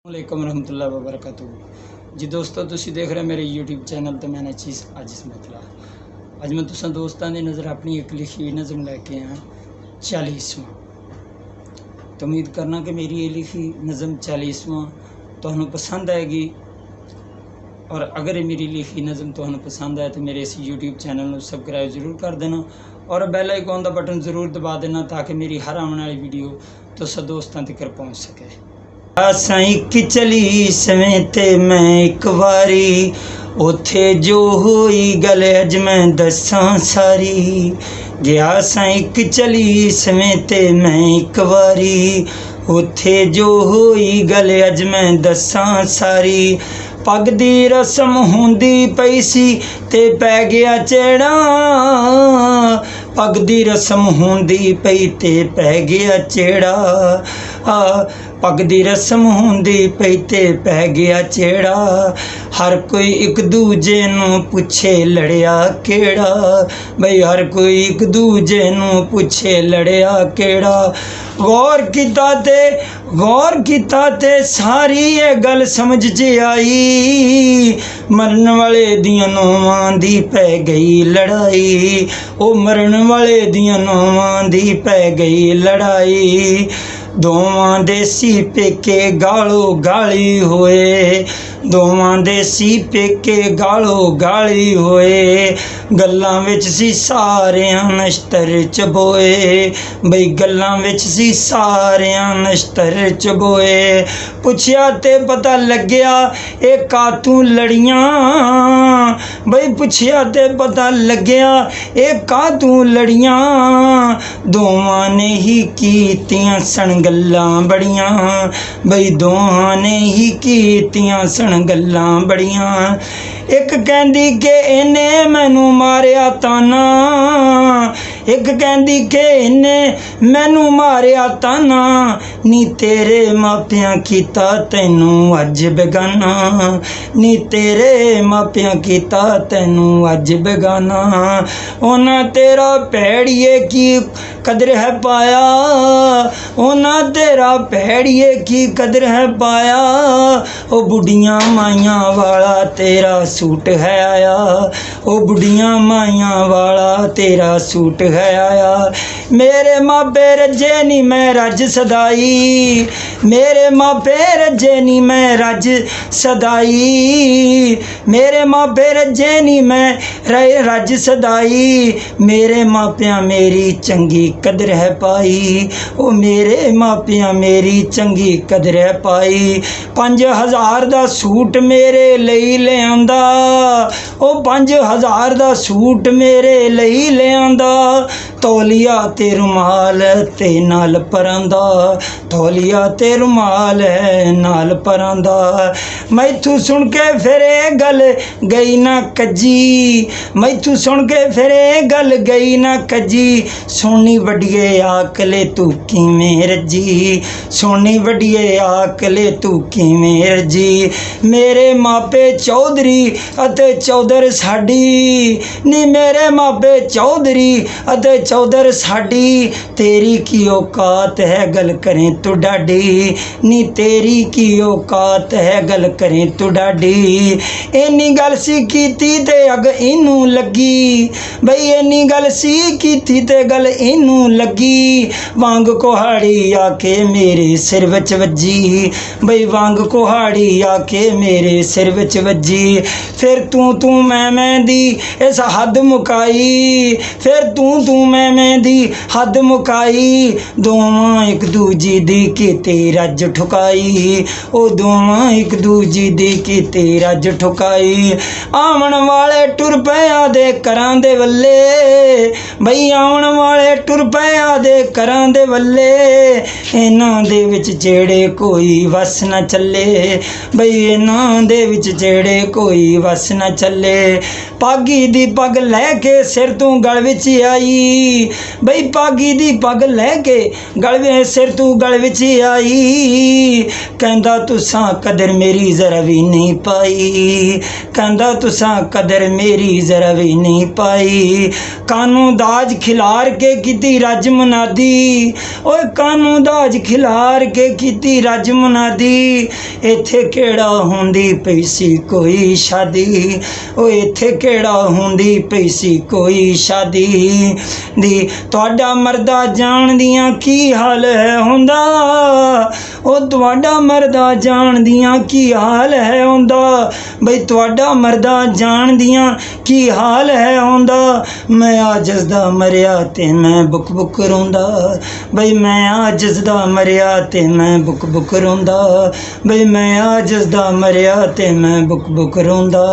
वालेकुम रहमतुल्लाहि व बरकातुहू जी दोस्तों तुसी देख रहे मेरे यूट्यूब चैनल तो मैंने चीज़ अज समझला अज मैं तुसा दोस्तों की नज़र अपनी एक लिखी हुई नज़म लैके आया 40वां। तो उम्मीद करना कि मेरी ये लिखी नज़म 40वां तुहानू पसंद आएगी। और अगर मेरी लिखी नज़म तुहानू पसंद आए तो मेरे इस यूट्यूब चैनल को सबसक्राइब जरूर कर देना और बैल आइकॉन का बटन ज़रूर दबा देना ताकि मेरी हर आने वाली वीडियो तुसा दोस्तों तक पहुँच सके। साई कि चली सवें ते मैं एक वारी उथे जो हुई गल अज मैं दसां सारी। गया साई कि चली सवें ते मैं एक वारी उथे जो हुई गल अज मैं दसां सारी। पग दी रस्म हुंदी पई सी ते पै गया चेड़ा पग दी रस्म हुंदी पई ते पै गया चेड़ा पग दी रस्म हुंदी पई ते पै गया चेड़ा। हर कोई एक दूजे नू पुछे लड़िया केड़ा बई हर कोई एक दूजे नू पुछे लड़िया केड़ा। गौर कीता ते सारी ये गल समझ च आई मरन वाले दियां नौवां दी पै गई लड़ाई ओ मरन वाले दियां नौवां दी पै गई लड़ाई। दोवां देसी पेके गालो गाली होए दोवां देसी पेके गालो गाली होए गल्लां विच सी सारियां नश्तर चबोए बई गल्लां विच सी सारियां नश्तर चबोए। पुछया ते पता लग्या ए कातू लड़ियां बई पुछया ते पता लग्या ए कातू लड़ियां दोवां ने ही कीतियां सन गल्लां बड़ियां बई दोहां ने ही कीतियां सन गल्लां बड़ियां। एक कहंदी के इन्ने मैनू मारिया ताना एक कहंदी के इन्ने मैनू मारिया ताना नी तेरे मापियां कीता तैनू अज बेगाना नी तेरे मापियां कीता तैनू अज बेगाना। उन्हां तेरा भैड़िए की कदर है पाया उन्हां तेरा भैड़िए की कदर है पाया ओ बुढ़ियां माइयां वाला तेरा सूट है आया ओ बुढ़ियां माइयां वाला तेरा सूट है आया। मेरे मापे रजे नी मैं रज सदाई मेरे मापे रजे नी मैं रज सदाई मेरे मापे रजे नी मैं रज सदाई मेरे मापियां मेरी चंगी कदर है पाई ओ मेरे मापियां मेरी चंगी कदर है पाई। 5000 दा सूट मेरे लई ले आंदा ओ 5000 दा सूट मेरे लई ले आंदा तौलिया ते रुमाल ते नाल परांदा तौलिया ते रुमाल है नाल परांदा। मैथू सुन के फिर गल गई ना कजी मैथू सुन के फिर गल गई ना कजी सोनी वडिए आकले तू किवें रजी सोनी वडिए आकले तू किवें रजी। मेरे मापे चौधरी अते चौधर साडी नी मेरे मापे चौधरी अते चौधर साडी तेरी की औकात है गल करें तू डाडी नी तेरी की औकात है गल करें तू डाडी। इन्नी गल सी कीती ते अग इनू लगी बई इन्नी गल सी कीती ते गल इनू लगी वांग कुहाड़ी आके मेरे सिर विच वजी बई वांग कुहाड़ी आके मेरे सिर विच वजी। फिर तू मैं दी इस हद मुकाई फिर तू मैं दी हद मुकाई दोवां एक दूजी दी कीती रज ठुकाई ओ दोवां एक दूजी दी कीती रज ठुकाई। आवन वाले टुर पिया दे करां दे वल्ले बई आवन वाले टुर पिया दे करां दे वल्ले इन्हां दे विच जेड़े कोई वस न चले बई इन्हां दे विच जेड़े कोई वस न चले। पागी दी पग लैके सिर तू गल विच आई ਬਈ ਪਾਗੀ ਦੀ ਪੱਗ ਲੈ ਕੇ ਗਲ ਵਿੱਚ ਸਿਰ ਤੂੰ ਗਲ ਵਿੱਚ ਆਈ ਕਹਿੰਦਾ ਤੁਸਾਂ ਕਦਰ ਮੇਰੀ ਜ਼ਰਾ ਵੀ ਨਹੀਂ ਪਾਈ ਕਹਿੰਦਾ ਤੁਸਾਂ ਕਦਰ ਮੇਰੀ ਜ਼ਰਾ ਵੀ ਨਹੀਂ ਪਾਈ ਕਾਨੂੰ ਦਾਜ ਖਿਲਾਰ ਕੇ ਕੀਤੀ ਰੱਜ ਮੁਨਾਦੀ ਓਏ ਕਾਨੂੰ ਦਾਜ ਖਿਲਾਰ ਕੇ ਕੀਤੀ ਰੱਜ ਮੁਨਾਦੀ ਇੱਥੇ ਕਿਹੜਾ ਹੁੰਦੀ ਪਈ ਸੀ ਕੋਈ ਸ਼ਾਦੀ ਓਏ ਇੱਥੇ ਕਿਹੜਾ ਹੁੰਦੀ ਪਈ ਸੀ ਕੋਈ ਸ਼ਾਦੀ ਦੀ ਤੁਹਾਡਾ ਮਰਦਾ ਜਾਣਦੀਆਂ ਕੀ ਹਾਲ ਹੈ ਹੁੰਦਾ ਉਹ ਤੁਹਾਡਾ ਮਰਦਾ ਜਾਣਦੀਆਂ ਕੀ ਹਾਲ ਹੈ ਹੁੰਦਾ ਬਈ ਤੁਹਾਡਾ ਮਰਦਾ ਜਾਣਦੀਆਂ ਕੀ ਹਾਲ ਹੈ ਹੁੰਦਾ ਮੈਂ ਆਜਜ਼ ਦਾ ਮਰਿਆ ਤੇ ਮੈਂ ਬੁੱਕ ਬੁੱਕ ਰੋਂਦਾ ਬਈ ਮੈਂ ਆਜਜ਼ ਦਾ ਮਰਿਆ ਤੇ ਮੈਂ ਬੁੱਕ ਬੁੱਕ ਰੋਂਦਾ ਬਈ ਮੈਂ ਆਜਜ਼ ਦਾ ਮਰਿਆ ਤੇ ਮੈਂ ਬੁੱਕ ਬੁੱਕ ਰੋਂਦਾ।